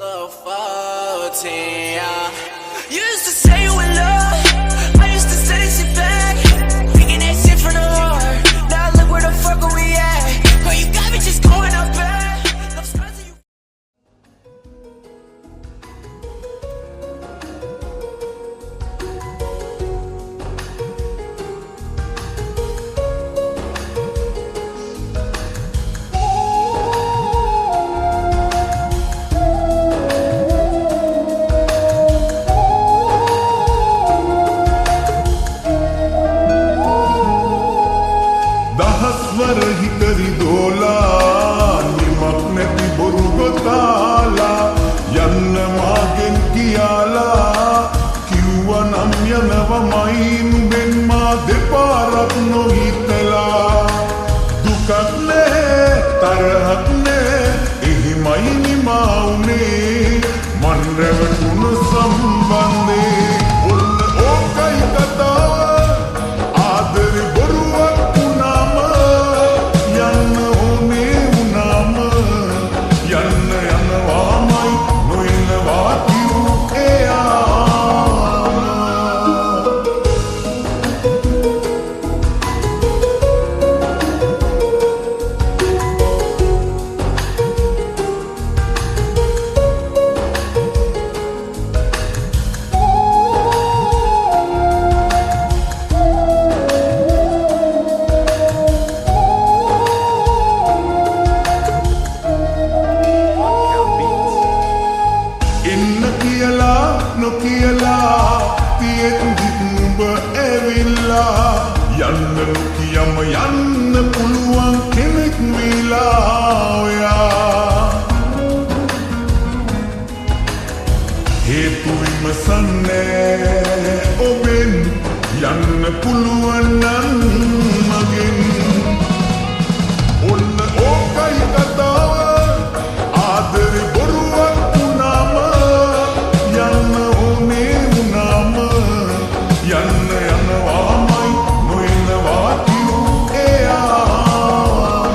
Love 14, yeah. You used to say you in love, I used to say that shit back. Thinking that shit from the heart. Now look where the fuck are we at? Girl, you got me just going up bad. Love scars of you. දහස්වර හිතරි දෝලා නිමක් නැති බොරු ගොතාලා යන්න මාගෙන් කියාලා කිව්වනම් යනවමයි නුඹෙන් මා දෙපාරක් නොහිතලා දුකක් නෑ තරහක් නෑ එහිමයි නිමා වුනේ මන් රැවටුණු සම්බන්ධේ ඔන්න ඕකයි කතාව ආදරේ බොරුවක් නොකියලා තියෙද්දිත් නුඹ ඇවිල්ලා යන්න නොකියම යන්න පුළුවන් කෙනෙක් මිලා ඔයා හේතු විමසන්නේ ඔබෙන් යන්න පුළුවන් නම් මගෙන් ඔන්න ඕකයි කතාව ආදරේ බොරුවක් වුණාම යන්න ඕනේ වුණාම යන්න යනවාමයි නොයනවා කිව් එයාම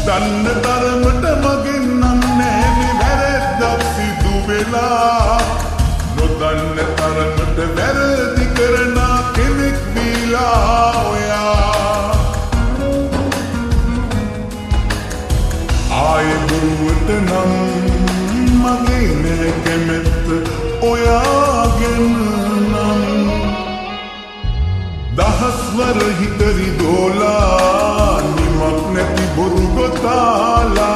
දන්න තරමට මගෙන් නම් නෑනේ වැරැද්දක් සිදු වෙලා නොදන්න තරමට වැරදි කරන කෙනෙක් දීලා ඔයා ආයේ බොරුවට නම් මගේ නෑ කැමැත්ත ඔයාගෙන නම් දහස්වර හිතරි දෝලා නිමක් නැති බොරු ගොතාලා